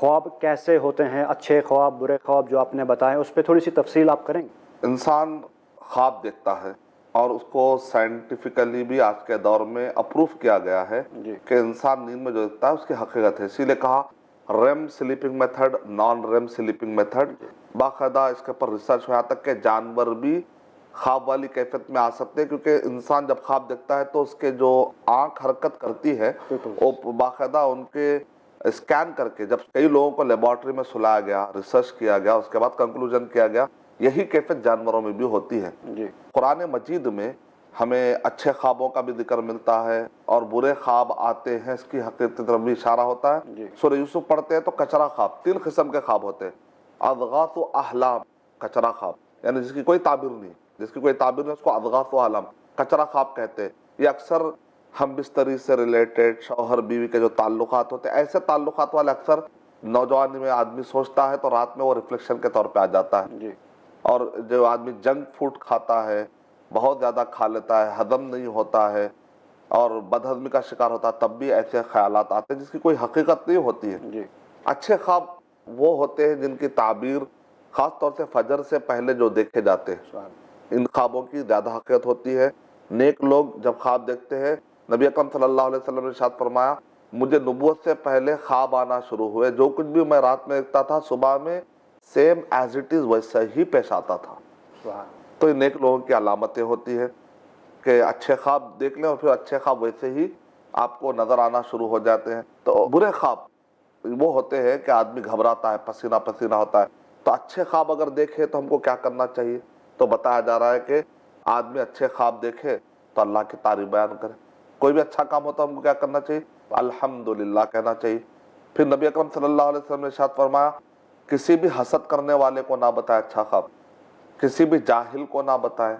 خواب کیسے ہوتے ہیں، اچھے خواب برے خواب جو آپ نے بتائے، اس پہ تھوڑی سی تفصیل آپ کریں گے؟ انسان خواب دیکھتا ہے اور اس کو سائنٹیفکلی بھی آج کے دور میں اپروف کیا گیا ہے جی کہ انسان نیند میں جو دیکھتا ہے اس کی حقیقت ہے. اسی لیے کہا REM sleeping method, non REM sleeping method. باقاعدہ اس کے اوپر ریسرچ ہوا تک کہ جانور بھی خواب والی کیفیت میں آ سکتے ہیں، کیونکہ انسان جب خواب دیکھتا ہے تو اس کے جو آنکھ حرکت کرتی ہے وہ باقاعدہ ان کے اسکین کر کے، جب کئی لوگوں کو لیبارٹری میں سلایا گیا، ریسرچ کیا گیا، اس کے بعد کنکلوژن کیا گیا یہی کیفیت جانوروں میں بھی ہوتی ہے. جی قرآن مجید میں ہمیں اچھے خوابوں کا بھی ذکر ملتا ہے اور برے خواب آتے ہیں، اس کی حقیقت کی طرف بھی اشارہ ہوتا ہے. جی سورہ یوسف پڑھتے ہیں تو کچرا خواب، 3 قسم کے خواب ہوتے ہیں. اضغاث و احلام، کچرا خواب، یعنی جس کی کوئی تعبیر نہیں، جس کی کوئی تعبیر نہیں، اس کو اضغاث و احلام، کچرا خواب کہتے ہیں. یہ اکثر ہم بستری سے ریلیٹڈ، شوہر بیوی کے جو تعلقات ہوتے ہیں، ایسے تعلقات والے اکثر نوجوانی میں آدمی سوچتا ہے تو رات میں وہ ریفلیکشن کے طور پہ آ جاتا ہے. جی اور جو آدمی جنک فوڈ کھاتا ہے، بہت زیادہ کھا لیتا ہے، ہضم نہیں ہوتا ہے اور بد ہضمی کا شکار ہوتا ہے، تب بھی ایسے خیالات آتے ہیں جس کی کوئی حقیقت نہیں ہوتی ہے. جی اچھے خواب وہ ہوتے ہیں جن کی تعبیر خاص طور سے فجر سے پہلے جو دیکھے جاتے ہیں، سبحان ان خوابوں کی زیادہ حقیقت ہوتی ہے. نیک لوگ جب خواب دیکھتے ہیں، نبی اکرم صلی اللہ علیہ وسلم نے ارشاد فرمایا مجھے نبوت سے پہلے خواب آنا شروع ہوئے، جو کچھ بھی میں رات میں دیکھتا تھا صبح میں سیم ایز اٹ از ویسا ہی پیش آتا تھا. سبحان تو یہ نیک لوگوں کی علامتیں ہوتی ہیں کہ اچھے خواب دیکھ لیں اور پھر اچھے خواب ویسے ہی آپ کو نظر آنا شروع ہو جاتے ہیں. تو برے خواب وہ ہوتے ہیں کہ آدمی گھبراتا ہے، پسینہ پسینہ ہوتا ہے. تو اچھے خواب اگر دیکھے تو ہم کو کیا کرنا چاہیے؟ تو بتایا جا رہا ہے کہ آدمی اچھے خواب دیکھے تو اللہ کی تعریف بیان کرے. کوئی بھی اچھا کام ہوتا ہے ہم کو کیا کرنا چاہیے؟ الحمدللہ کہنا چاہیے. پھر نبی اکرم صلی اللہ علیہ وسلم نے ارشاد فرمایا کسی بھی حسد کرنے والے کو نہ بتائے اچھا خواب، کسی بھی جاہل کو نہ بتائے،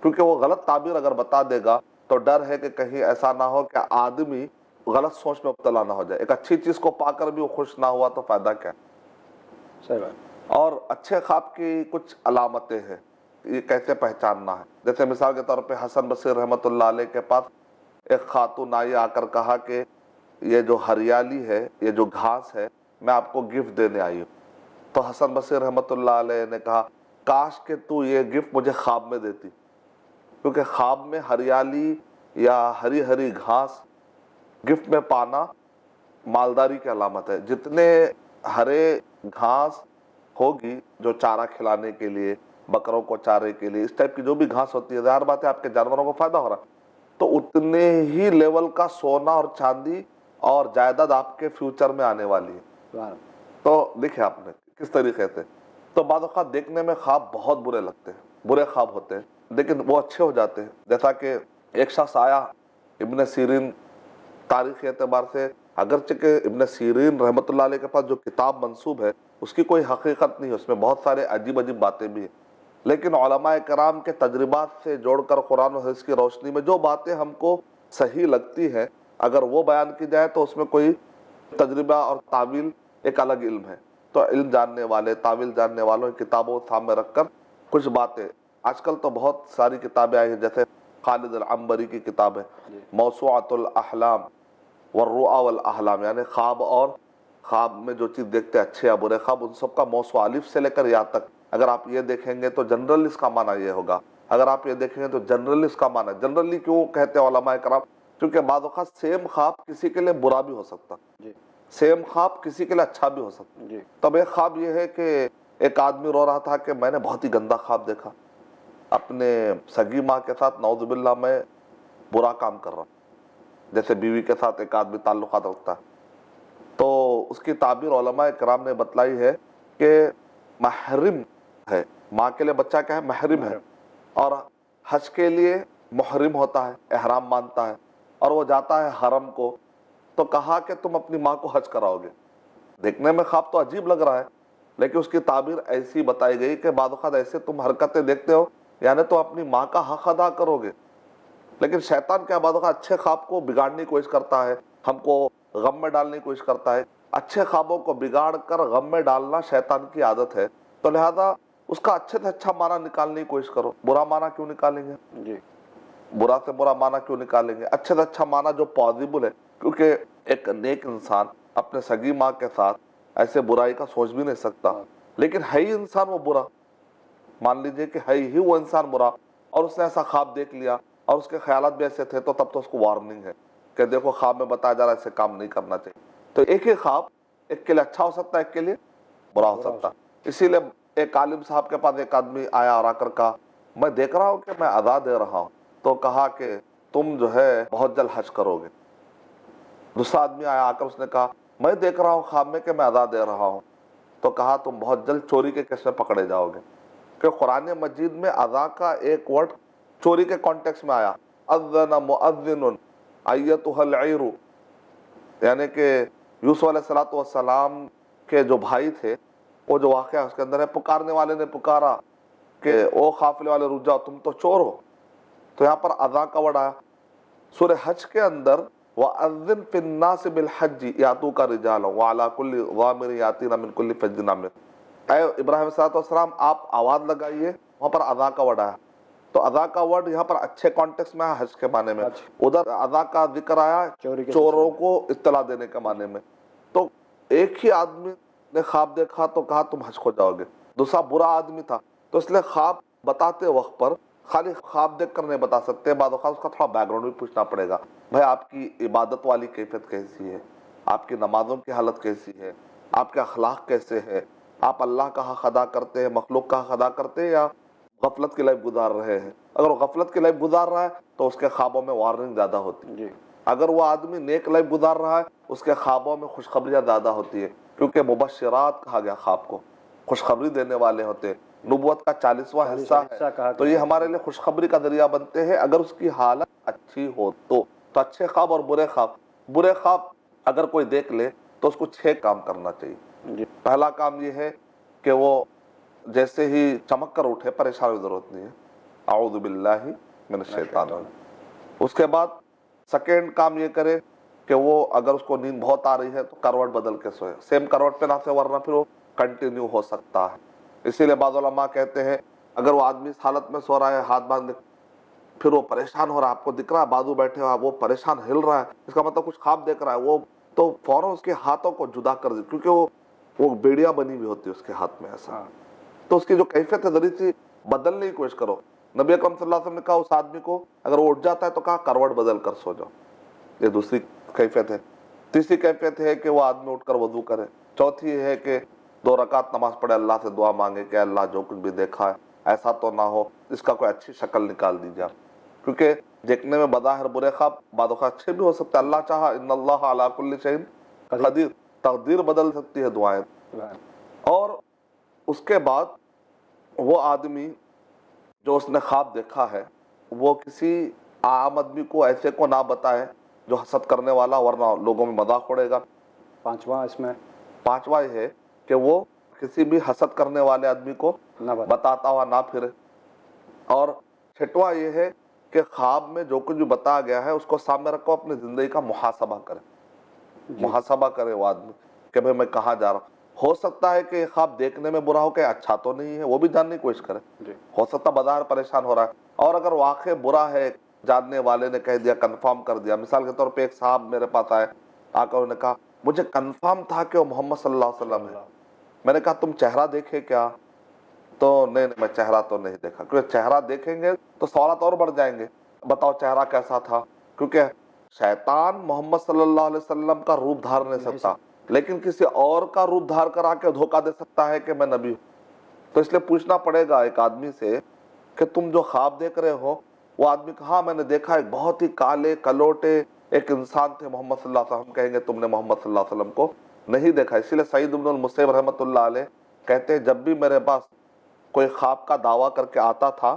کیونکہ وہ غلط تعبیر اگر بتا دے گا تو ڈر ہے کہ کہیں ایسا نہ ہو کہ آدمی غلط سوچ میں مبتلا نہ ہو جائے. ایک اچھی چیز کو پا کر بھی وہ خوش نہ ہوا تو فائدہ کیا؟ صحیح بات. اور اچھے خواب کی کچھ علامتیں ہیں، یہ کیسے پہچاننا ہے؟ جیسے مثال کے طور پہ حسن بصری رحمۃ اللہ علیہ کے پاس ایک خاتون آئی، آ کر کہا کہ یہ جو ہریالی ہے، یہ جو گھاس ہے، میں آپ کو گفٹ دینے آئی ہوں. تو حسن بصری رحمۃ اللہ علیہ نے کہا کاش کہ تو یہ گفٹ مجھے خواب میں دیتی، کیونکہ خواب میں ہریالی یا ہری ہری گھاس گفٹ میں پانا مالداری کی علامت ہے. جتنے ہرے گھاس ہوگی جو چارہ کھلانے کے لیے، بکروں کو چارے کے لیے، اس ٹائپ کی جو بھی گھاس ہوتی ہے، ظاہر بات ہے آپ کے جانوروں کو فائدہ ہو رہا ہے، تو اتنے ہی لیول کا سونا اور چاندی اور جائیداد آپ کے فیوچر میں آنے والی ہے. سبحان تو دیکھیں آپ نے کس طریقے سے. تو بعض اوقات دیکھنے میں خواب بہت برے لگتے ہیں، برے خواب ہوتے ہیں، لیکن وہ اچھے ہو جاتے ہیں. جیسا کہ ایک شخص آیا ابن سیرین، تاریخی اعتبار سے اگرچہ کہ ابن سیرین رحمۃ اللہ علیہ کے پاس جو کتاب منسوب ہے اس کی کوئی حقیقت نہیں ہے، اس میں بہت سارے عجیب عجیب باتیں بھی ہیں، لیکن علماء کرام کے تجربات سے جوڑ کر قرآن و حدیث کی روشنی میں جو باتیں ہم کو صحیح لگتی ہیں اگر وہ بیان کی جائے تو اس میں کوئی تجربہ اور تعویل ایک الگ علم ہے. تو علم جاننے والے، تعویل جاننے والوں کی کتابوں کو سامنے رکھ کر کچھ باتیں، آج کل تو بہت ساری کتابیں آئی ہیں، جیسے خالد العنبری کی کتاب ہے موسوعۃ الاحلام والرؤى والاحلام، یعنی خواب اور خواب میں جو چیز دیکھتے ہیں اچھے یا برے خواب، ان سب کا موسوعہ الف سے لے کر یا تک اگر آپ یہ دیکھیں گے تو جنرل اس کا معنی یہ ہوگا، اگر آپ یہ دیکھیں گے تو جنرل اس کا معنی. جنرلی کیوں کہتے ہیں علماء کرام؟ کیونکہ بعض اوقات سیم خواب کسی کے لیے برا بھی ہو سکتا، جی سیم خواب کسی کے لیے اچھا بھی ہو سکتا. جی تب ایک خواب یہ ہے کہ ایک آدمی رو رہا تھا کہ میں نے بہت ہی گندا خواب دیکھا، اپنے سگی ماں کے ساتھ نعوذ باللہ میں برا کام کر رہا ہوں، جیسے بیوی کے ساتھ ایک آدمی تعلقات رکھتا ہے. تو اس کی تعبیر علماء کرام نے بتلائی ہے کہ محرم ہے، ماں کے لیے بچہ کیا ہے؟ محرم ہے، اور حج کے لیے محرم ہوتا ہے، احرام مانتا ہے، اور وہ جاتا ہے حرم کو. تو کہا کہ تم اپنی ماں کو حج کراؤ گے. دیکھنے میں خواب تو عجیب لگ رہا ہے، لیکن اس کی تعبیر ایسی بتائی گئی کہ بعض اوقات ایسے تم حرکتیں دیکھتے ہو یعنی تو اپنی ماں کا حق ادا کرو گے. لیکن شیطان کیا بعض اوقات اچھے خواب کو بگاڑنے کی کوشش کرتا ہے، ہم کو غم میں ڈالنے کی کوشش کرتا ہے. اچھے خوابوں کو بگاڑ کر غم میں ڈالنا شیطان کی عادت ہے، تو لہذا اس کا اچھے سے اچھا معنی نکالنے کی کوشش کرو. برا معنی کیوں نکالیں گے؟ جی برا سے برا معنی کیوں نکالیں گے؟ اچھے سے اچھا معنی جو پازیبل ہے، کیونکہ ایک نیک انسان اپنے سگی ماں کے ساتھ ایسے برائی کا سوچ بھی نہیں سکتا، لیکن ہے ہی انسان وہ برا، مان لیجئے کہ ہے ہی وہ انسان برا، اور اس نے ایسا خواب دیکھ لیا اور اس کے خیالات بھی ایسے تھے، تو تب تو اس کو وارننگ ہے کہ دیکھو خواب میں بتایا جا رہا ہے ایسے کام نہیں کرنا چاہیے۔ تو ایک ہی خواب ایک کے لیے اچھا ہو سکتا ہے، ایک کے لیے برا ہو سکتا ہے۔ اسی لیے ایک عالم صاحب کے پاس ایک آدمی آیا اور آ کر کہا میں دیکھ رہا ہوں کہ میں ادا دے رہا ہوں، تو کہا کہ تم جو ہے بہت جلد حج کرو گے۔ دوسرا آدمی آیا، آ کر اس نے کہا میں دیکھ رہا ہوں خواب میں کہ میں ادا دے رہا ہوں، تو کہا تم بہت جلد چوری کے کیس میں پکڑے جاؤ گے۔ کہ قرآن مجید میں ادا کا ایک ورڈ چوری کے کانٹیکس میں آیا، اذن مؤذن ایتها العیر، یعنی کہ یوسف علیہ السلام کے جو بھائی تھے، وہ جو واقعہ اس کے اندر ہے، پکارنے والے نے پکارا کہ او قافلے والے رک جاؤ، تم تو چور ہو۔ تو یہاں پر اذا کا ورڈ آیا۔ سورہ حج کے اندر وَأَذِّن فِي النَّاسِ بِالْحَجِّ يَأْتُوكَ رِجَالًا وَعَلَىٰ كُلِّ ضَامِرٍ يَأْتِينَ مِنْ كُلِّ فَجٍّ عَمِيقٍ، اے ابراہیم صلی اللہ علیہ وسلم آپ آواز لگائیے، وہاں پر اذا کا ورڈ آیا۔ تو اذا کا ورڈ یہاں پر اچھے کانٹیکس میں آیا حج کے معنی میں، ادھر اذا کا ذکر آیا چوروں کو اطلاع دینے کے معنی میں۔ تو ایک ہی آدمی نے خواب دیکھا تو کہا تم حج کو جاؤ گے، دوسرا برا آدمی تھا، تو اس لیے خواب بتاتے وقت پر خالی خواب دیکھ کر نہیں بتا سکتے، بعض اوقات اس کا تھوڑا بیک گراؤنڈ بھی پوچھنا پڑے گا، بھائی آپ کی عبادت والی کیفیت کیسی ہے، آپ کی نمازوں کی حالت کیسی ہے، آپ کے اخلاق کیسے ہے، آپ اللہ کا حق ادا کرتے ہیں، مخلوق کا حق ادا کرتے ہیں، یا غفلت کی لائف گزار رہے ہیں۔ اگر وہ غفلت کی لائف گزار رہا ہے تو اس کے خوابوں میں وارننگ زیادہ ہوتی ہے، اگر وہ آدمی نیک لائف گزار رہا ہے اس کے خوابوں میں خوشخبریاں زیادہ ہوتی ہے، کیونکہ مبشرات کہا گیا خواب کو، خوشخبری دینے والے ہوتے ہیں، نبوت کا 40واں حصہ ہے، تو یہ ہمارے لیے خوشخبری کا ذریعہ بنتے ہیں اگر اس کی حالت اچھی ہو تو اچھے خواب اور برے خواب اگر کوئی دیکھ لے تو اس کو 6 کام کرنا چاہیے۔ پہلا کام یہ ہے کہ وہ جیسے ہی چمک کر اٹھے، پریشان کی ضرورت نہیں ہے، اعوذ باللہ من الشیطان الرجیم۔ اس کے بعد سیکنڈ کام یہ کرے کہ وہ اگر اس کو نیند بہت آ رہی ہے تو کروٹ بدل کے سوئے، سیم کروٹ پہ نہ سوئے ورنہ پھر وہ کنٹینیو ہو سکتا ہے۔ اسی لیے بعض علماء کہتے ہیں اگر وہ آدمی اس حالت میں سو رہا ہے ہاتھ باندھ پھر وہ پریشان ہو رہا ہے، آپ کو دکھ رہا ہے بازو بیٹھے ہوا وہ پریشان ہل رہا ہے، اس کا مطلب کچھ خواب دیکھ رہا ہے، وہ تو فوراً اس کے ہاتھوں کو جدا کر دے، کیونکہ وہ بیڑیاں بنی ہوئی ہوتی ہے اس کے ہاتھ میں ایسا، تو اس کی جو کیفیت ہے ذری سی بدلنے کی کوشش کرو۔ نبی اکرم صلی اللہ علیہ وسلم نے کہا اس آدمی کو اگر وہ اٹھ جاتا ہے تو کہا کروٹ بدل کر سو جاؤ، یہ دوسری کیفیت ہے۔ تیسری کیفیت ہے کہ وہ آدمی اٹھ کر وضو کرے۔ چوتھی یہ ہے کہ 2 رکعت نماز پڑھے، اللہ سے دعا مانگے کہ اللہ جو کچھ بھی دیکھا ہے ایسا تو نہ ہو، اس کا کوئی اچھی شکل نکال دیجیے، کیونکہ دیکھنے میں بظاہر برے خواب بعض اوقات اچھے بھی ہو سکتے ہیں، اللہ چاہا ان اللہ علی کل شیء قدیر، تقدیر بدل سکتی ہے دعائیں۔ اور اس کے بعد وہ آدمی جو اس نے خواب دیکھا ہے وہ کسی عام آدمی کو ایسے کو نہ بتائے جو حسد کرنے والا، ورنہ لوگوں میں مذاق اڑے گا۔ پانچواں یہ ہے کہ وہ کسی بھی حسد کرنے والے آدمی کو بتاتا ہوا نہ پھرے۔ اور چھٹواں یہ ہے کہ خواب میں جو کچھ بھی بتایا گیا ہے اس کو سامنے رکھو، اپنی زندگی کا محاسبہ کرے وہ آدمی کہ بھئی میں کہاں جا رہا ہوں۔ ہو سکتا ہے کہ یہ خواب دیکھنے میں برا ہو کہ اچھا تو نہیں ہے، وہ بھی جاننے کی کوشش کرے، ہو سکتا بظاہر پریشان ہو رہا ہے، اور اگر واقع برا ہے جاننے والے نے کہہ دیا، کنفرم کر دیا۔ مثال کے طور پہ ایک صاحب میرے پاس آئے، آ کر انہوں نے کہا مجھے کنفرم تھا کہ وہ محمد صلی اللہ علیہ وسلم ہے۔ میں نے کہا تم چہرہ دیکھے کیا؟ تو نہیں میں چہرہ تو نہیں دیکھا، کیونکہ چہرہ دیکھیں گے تو سوالات اور بڑھ جائیں گے، بتاؤ چہرہ کیسا تھا؟ کیونکہ شیطان محمد صلی اللہ علیہ وسلم کا روپ دھار نہیں سکتا، لیکن کسی اور کا روپ دھار کر آ کے دھوکہ دے سکتا ہے کہ میں نبی ہوں۔ تو اس لیے پوچھنا پڑے گا ایک آدمی سے کہ تم جو خواب دیکھ رہے ہو، وہ آدمی کہا میں نے دیکھا ایک بہت ہی کالے کلوٹے ایک انسان تھے محمد صلی اللہ علیہ وسلم۔ کہیں گے تم نے محمد صلی اللہ علیہ وسلم کو نہیں دیکھا۔ اسی لیے سعید بن المسیب رحمۃ اللہ علیہ کہتے ہیں جب بھی میرے پاس کوئی خواب کا دعویٰ کر کے آتا تھا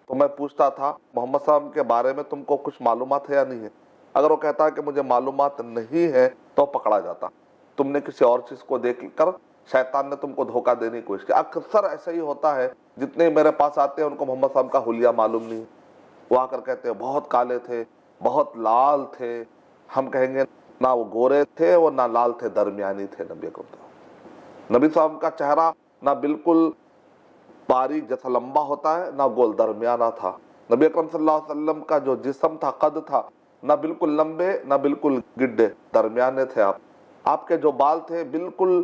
تو میں پوچھتا تھا محمد صلی اللہ علیہ وسلم کے بارے میں تم کو کچھ معلومات ہے یا نہیں ہے؟ اگر وہ کہتا ہے کہ مجھے معلومات نہیں ہے تو پکڑا جاتا، تم نے کسی اور چیز کو دیکھ کر شیطان نے تم کو دھوکہ دینے کی کوشش کی۔ اکثر ایسا ہی ہوتا ہے، جتنے میرے پاس آتے ہیں ان کو محمد صلی اللہ علیہ وسلم کا حلیہ معلوم نہیں، وہ آ کر کہتے ہیں بہت کالے تھے، بہت لال تھے، ہم کہیں گے نہ وہ گورے تھے وہ نہ لال تھے، درمیانی تھے۔ نبی اکرم صلی اللہ علیہ وسلم کا چہرہ نہ بالکل باریک جیسا لمبا ہوتا ہے نہ گول، درمیانہ تھا۔ نبی اکرم صلی اللہ علیہ وسلم کا جو جسم تھا، قد تھا، نہ بالکل لمبے نہ بالکل گڈے، درمیانے تھے آپ کے جو بال تھے بالکل